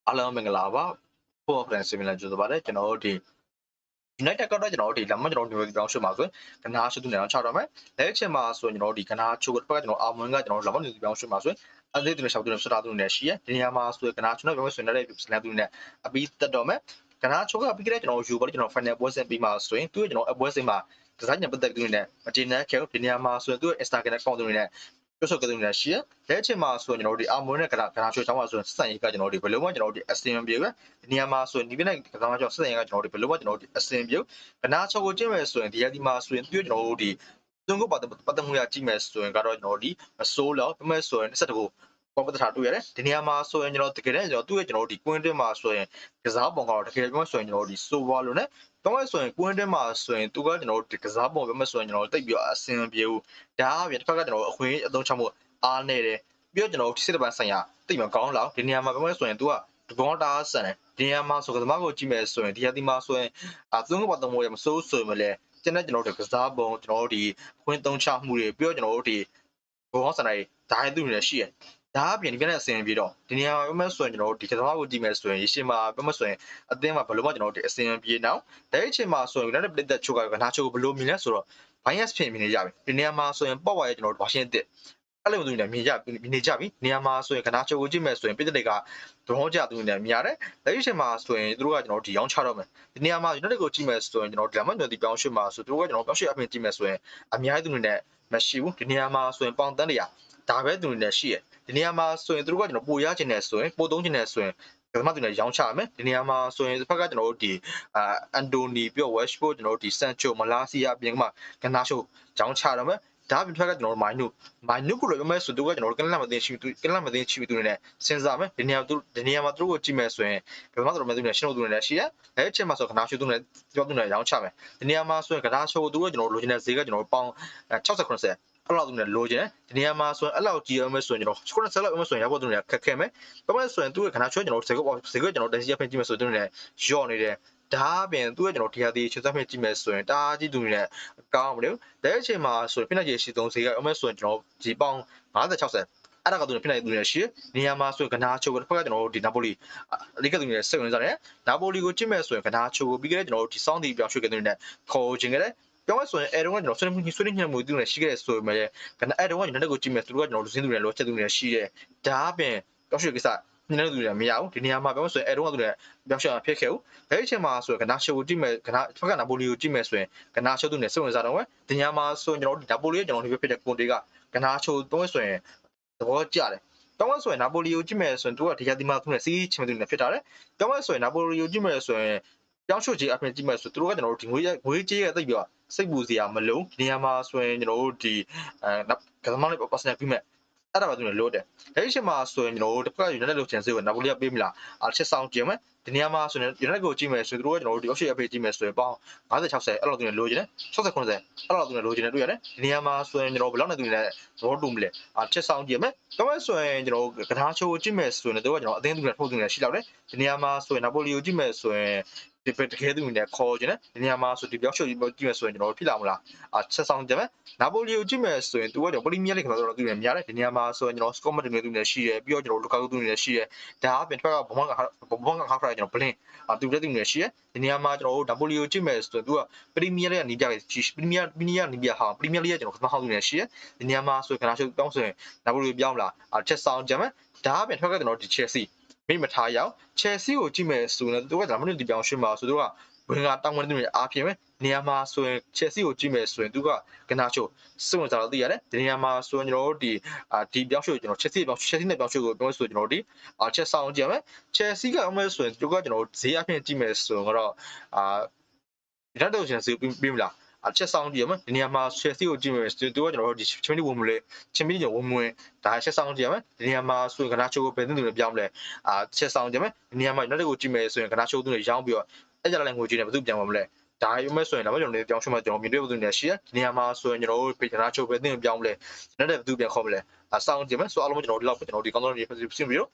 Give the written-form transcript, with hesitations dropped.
အားလုံးမင်္ဂလာပါဖို့ plan စီမံကြိုးစားပါတယ်ကျွန်တော်တို့ဒီ United ကတော့ကျွန်တော်တို့ဒီလမ်းမကျွန်တော်တို့ဒီပြောင်းရွှေ့မှာဆိုရင်ကနားရှိသူနေအောင်ချတော့မယ်လက်ချက်မှာဆိုရင်ကျွန်တော်တို့ဒီကနားချိုးတစ်ဖက်ကကျွန်တော်အာမွန်ကကျွန်တော်တို့လမ်းမပြောင်းရွှေ့မှာဆိုရင်အသေးတူနဲ့ရှောက်တူနဲ့ဆွတာတူနဲ့ရှိရဒီနေရာမှာဆိုရင်ကနားချိုးနဲ့ပြောင်းရွှေ့နေတဲ့စလန်တူနဲ့အပြီးတက်တော့မယ်ကနားချိုးကပြီးကြတဲ့ကျွန်တော်ယူပါကျွန်တော် final ပွဲစဉ်ပြီးမှာဆိုရင်သူ့ကျွန်တော်အပွဲစဉ်မှာဒီဇိုင်းနဲ့ပတ်သက်တူနဲ့မတင်တဲ့ခဲဒီနေရာမှာဆိုရင်သူ့ Instagram account တူနဲ့ပြဆိုကတူနဲ့ရှိရလက်ချက်မှာဆိုရင်ကျွန်တော်တို့ဒီအာမွန်နဲ့ကနားချိုးချောင်းမှာဆိုရင်စက်ရေးကကျွန်တော်တို့ဘယ်လိုမှကျွန်တော်တို့ဒီအစင်ပြေပဲဒီနေရာမှာဆိုရင်ဒီပြနဲ့ကစားမကျော်စက်ရေးကကျွန်တော်တို့ဘယ်လိုမှကျွန်တော်တို့ဒီအစင်ပြေကနားချိုးကိုကျင့်မယ်ဆိုရင်ဒီရဒီမှာဆိုရင်သူ့ကျွန်တော်တို့ဒီသူကပတ်သက်မှုရကြည့်မယ်ဆိုရင်ကတော့ကျွန်တော်ဒီမစိုးလောက်ပြမယ်ဆိုရင်စက်တကူပေါ်ပတ်ထားတွေ့ရတယ်ဒီနေရာမှာဆိုရင်ကျွန်တော်တကယ်တမ်းကျွန်တော်သူ့ရဲ့ကျွန်တော်ဒီကွင်းတင်းမှာဆိုရင်ကစားပုံကတော့တကယ်ပြောဆိုရင်ကျွန်တော်ဒီဆိုဝါလို့ ਨੇ တော့ဆိုရင်ကွင်းတင်းမှာဆိုရင်သူကကျွန်တော်ဒီကစားပုံပြမယ်ဆိုရင်ကျွန်တော်တိတ်ပြီးအဆင်ပြေဘူးဒါအပြင်တစ်ဖက်ကကျွန်တော်အခွင့်အသုံးချမှုအားနေတယ်ပြီးတော့ကျွန်တော်စစ်တပန်းဆိုင်ရာတိတ်မကောင်းလောက်ဒီနေရာမှာပြမယ်ဆိုရင်သူကဒီဘောတာဆန်တယ်ဒီနေရာမှာဆိုကစားမကိုကြည့်မယ်ဆိုရင်ဒီရဒီမှာဆိုရင်သူကပတ်သက်မှုရမစိုးဆိုရင်မလဲကျွန်တော်တို့ကစားပုံကျွန်တော်တို့ဒီခွင့်သုံးချမှုတွေပြီးတော့ကျွန်တော်တို့ဒီဘောဆန်တိုင်းဓာတ်သူတွေရှိရဒါအပြင်ဒီကနေအစင်ပြေတော့ဒီနေရာမှာပြမဆိုရင်ကျွန်တော်တို့ဒီကစားကိုကြည့်မယ်ဆိုရင်ရရှိမှာပြမဆိုရင်အသင်းမှာဘယ်လိုမှကျွန်တော်တို့ဒီအစင်ပြေတော့ဒါအချိန်မှာဆိုရင် United ပြည်သက်ချိုးကနာချိုးဘယ်လိုမြင်လဲဆိုတော့ bias ဖြစ်မြင်နေကြပြီဒီနေရာမှာဆိုရင်ပေါ့ပါရဲ့ကျွန်တော်တို့ဝါရှင်တန်အဲ့လိုမျိုးတွေမြင်ကြပြီနေရာမှာဆိုရင်ကနာချိုးကိုကြည့်မယ်ဆိုရင်ပြည်သက်တွေကဒုံးကြသူတွေမြင်ရတယ်လက်ရှိချိန်မှာဆိုရင်သူတို့ကကျွန်တော်ဒီရောင်းချတော့မယ်ဒီနေရာမှာ United ကိုကြည့်မယ်ဆိုရင်ကျွန်တော်ဒီလမ်းမညွန်တီပြောင်းရွှေ့မှာဆိုသူတို့ကကျွန်တော်ပြောင်းရွှေ့အပြင်ကြည့်မယ်ဆိုရင်အများကြီးသူတွေနဲ့မရှိဘူးဒီနေရာမှာဆိုရင်ပေါင်တန်းတွေကဒါပဲသူတွေနဲ့ရှိရဒီနေရာမှာဆိုရင်သူတို့ကကျွန်တော်ပိုရချင်တယ်ဆိုရင်ပိုသုံးချင်တယ်ဆိုရင်ကမ္ဘာသူနဲ့ရောင်းချရမယ်ဒီနေရာမှာဆိုရင်တစ်ဖက်ကကျွန်တော်တို့ဒီအန်တိုနီပြီးတော့ Westbrook ကျွန်တော်တို့ဒီ Sancho မလာစီယာအပြင်ကမှကနာရှိုရောင်းချရမယ်ဒါပြင်ဖက်ကကျွန်တော်တို့မိုင်းနုကိုလည်းပြောမယ်ဆိုသူကကျွန်တော်တို့ကလပ်မသိရှိသူကလပ်မသိရှိသူတွေနဲ့စဉ်းစားမယ်ဒီနေရာမှာသူတို့ကိုကြည့်မယ်ဆိုရင်ဘယ်မှာတော်မှသူနဲ့ရှင်းလို့သူနဲ့ရှိရအဲအချိန်မှာဆိုကနာရှိုသူနဲ့ပြောသူနဲ့ရောင်းချမယ်ဒီနေရာမှာဆိုရင်ကနာရှိုသူကကျွန်တော်တို့လိုချင်တဲ့ဈေးကကျွန်တော်တို့ပေါင်60 90အဲ့လောက်သူနဲ့လိုချင်တယ်ဒီနေရာမှာဆိုရင်အဲ့လောက်ကြည့်ရမယ်ဆိုရင်ကျွန်တော်90လောက်ရမယ်ဆိုရင်ရဖို့သူနဲ့ခက်ခဲမယ်ဘာမှဆိုရင်သူကခဏချွဲကျွန်တော်ဈေးကကျွန်တော်တက်စီရဖင်ကြည့်မယ်ဆိုသူနဲ့ရော့နေတယ်ဒါအပြင်သူကကျွန်တော်တရားသေးချစ်သက်ဖင်ကြည့်မယ်ဆိုရင်တားကြည့်သူနဲ့ကောင်းမလို့တဲ့အချိန်မှာဆိုရင်ဖိနက်ကြီးရှိသုံးဈေးကရမယ်ဆိုရင်ကျွန်တော်ဒီပေါင်50 60အဲ့ဒါကသူနဲ့ဖိနက်သူနဲ့ရှိနေရာမှာဆိုရင်ကနာချိုးတစ်ဖက်ကကျွန်တော်တို့ဒီနာပိုလီလိကသူနဲ့စိတ်ဝင်စားတယ်နာပိုလီကိုကြည့်မယ်ဆိုရင်ကနာချိုးကိုပြီးခဲ့တဲ့ကျွန်တော်တို့ဒီစောင်းတီပြောင်းရွှေ့ခဲ့တဲ့နဲ့ခေါ်ခြင်းခဲ့တယ်ပြောင်းဆိုရင်အဲတော့ကျွန်တော်ဆွေးနွေးညှိမှုသူနဲ့ရှိခဲ့တဲ့ဆိုပေမဲ့ကနအဲတော့ကျွန်တော်ကိုကြည့်မယ်သူတို့ကကျွန်တော်လူစင်းသူတွေလောချက်သူတွေရှိတယ်ဒါအပြင်ပြောင်းရွှေ့ကိစ္စညနေသူတွေမရဘူးဒီနေရာမှာပြောဆိုရင်အဲတော့သူတွေပြောင်းရွှေ့ဖြစ်ခဲ့ဘူးအဲဒီအချိန်မှာဆိုရင်ကနာရှိုကိုကြည့်မယ်ကနာဖက်ကနာပိုလီကိုကြည့်မယ်ဆိုရင်ကနာရှိုသူနဲ့စိတ်ဝင်စားတော့ပဲဒီနေရာမှာဆိုရင်ကျွန်တော်နာပိုလီရဲ့ကျွန်တော်ဒီဖြစ်တဲ့ကွန်တေကကနာရှိုတော့ဆိုရင်သဘောကျတယ်တောင်းဆိုရင်နာပိုလီကိုကြည့်မယ်ဆိုရင်သူကဒီရာဒီမှာသူနဲ့စီးချင်သူနဲ့ဖြစ်တာလေတောင်းဆိုရင်နာပိုလီကိုကြည့်မယ်ဆိုရင်ပြောင်းရွှေ့ကြီးအပြင်ကြည့်မယ်ဆိုသူတို့ကကျွန်တော်တို့ဒီငွေကြေးရဲ့သိပြီးတော့စိတ်ပူစရာမလုံးဒီနေရာမှာဆိုရင်ကျွန်တော်တို့ဒီကစားမလေး personal agreement အဲ့ဒါပါသူလို့တယ်အဲ့ဒီအချိန်မှာဆိုရင်ကျွန်တော်တို့တစ်ဖက်က United လို့ချင်စေကိုနာပိုလီကပေးမလားအချက်ဆောင်ကြည့်မယ်ဒီနေရာမှာဆိုရင် United ကိုကြည့်မယ်ဆိုသူတို့ကကျွန်တော်တို့ဒီ option အပေးကြည့်မယ်ဆိုရင်ပေါင်း50 60အဲ့လိုသူလိုချင်တယ်60 90အဲ့လိုသူလိုချင်တယ်တွေ့ရတယ်ဒီနေရာမှာဆိုရင်ကျွန်တော်ဘယ်လောက်နဲ့သူနဲ့သဘောတူမလဲအချက်ဆောင်ကြည့်မယ်ဒါမှဆိုရင်ကျွန်တော်ကစားချိုးကိုကြည့်မယ်ဆိုရင်တို့ကကျွန်တော်အသင်းသူနဲ့ထိုးသူနဲ့ရှိလောက်တယ်ဒီနေရာမှာဆိုရင်နာပိုလီကိုကြည့်မယ်ဆိုရင်ဒီတကယ်သူနဲ့ခေါ်ခြင်းနဲ့ဒီနေရာမှာဆိုဒီပြောင်းရွှေ့ကြည့်မယ်ဆိုရင်ကျွန်တော်ဖြစ်လာမလားချက်ဆောင်ကြမယ်နာပိုလီကိုကြည့်မယ်ဆိုရင်သူကကျွန်တော်ပရီးမီးယားလိဂ်မှာတော့သူနဲ့များတယ်ဒီနေရာမှာဆိုရင်ကျွန်တော်စကော့မတ်တွေနဲ့သူနဲ့ရှိတယ်ပြီးတော့ကျွန်တော်လူကာကူသူနဲ့ရှိတယ်ဒါအပြင်တစ်ခါကဘုံကခါဖရိုင်ကျွန်တော်ဘလင်းသူတဲ့သူနဲ့ရှိတယ်ဒီနေရာမှာကျွန်တော်တို့နာပိုလီကိုကြည့်မယ်ဆိုရင်သူကပရီးမီးယားလိဂ်ကနေကြတယ်ပရီးမီးယားနေပြဟာပရီးမီးယားလိဂ်ကကျွန်တော်ခမဟောက်သူနဲ့ရှိတယ်ဒီနေရာမှာဆိုရင်ခဏရှုပ်တောင်းဆိုရင်နာပိုလီပြောင်းလာချက်ဆောင်ကြမယ်ဒါအပြင်တစ်ခါကကျွန်တော်ဒီချက်စီမိမထားရအောင်ချက်စီကိုကြည့်မယ်ဆိုရင်သူကဒါမှမဟုတ်ဒီပြောင်းရွှေ့မှာဆိုသူကဝင်ကတောင်းဝင်သူတွေအားဖြင့်ပဲနေရာမှာဆိုရင်ချက်စီကိုကြည့်မယ်ဆိုရင်သူကကနာချိုစုံစားတော့သိရတယ်ဒီနေရာမှာဆိုရင်ကျွန်တော်တို့ဒီပြောင်းရွှေ့ကျွန်တော်ချက်စီနဲ့ပြောင်းရွှေ့ကိုပြောဆိုကျွန်တော်တို့ဒီချက်ဆောင်ကြည့်မယ်ချက်စီကအမဲဆိုရင်သူကကျွန်တော်ဈေးအဖြစ်ကြည့်မယ်ဆိုတော့ဒီတော့ကျွန်တော်ဈေးပြီးမလားအချက်ဆောင်ကြည့်ရမယ်ဒီနေရာမှာချက်စီကိုကြည့်မယ်သူကကျွန်တော်တို့ဒီချင်းမီဝင်မလဲချင်းမီကျွန်တော်ဝင်ဒါချက်ဆောင်ကြည့်ရမယ်ဒီနေရာမှာဆိုရင်ကနာချိုကိုဘယ်သူတွေပြောင်းမလဲချက်ဆောင်ကြည့်မယ်ဒီနေရာမှာနောက်တစ်ခုကြည့်မယ်ဆိုရင်ကနာချိုသူတွေရောင်းပြီးတော့အဲ့ကြလည်းငွေကြေးနဲ့ဘယ်သူပြန်ပါမလဲဒါရုံမဲ့ဆိုရင်တော့ကျွန်တော်တို့ပြောင်းရွှေ့မှကျွန်တော်မြင်တွေ့ဖို့နေရှိရနေရာမှာဆိုရင်ကျွန်တော်တို့ကနာချိုပဲတင်ပြောင်းမလဲနောက်တဲ့ဘယ်သူပြန်ခေါ်မလဲစောင်းကြည့်မယ်ဆိုအားလုံးကျွန်တော်ဒီလောက်ကျွန်တော်ဒီကောင်းကောင်းရေးပြင်ပြီးတော့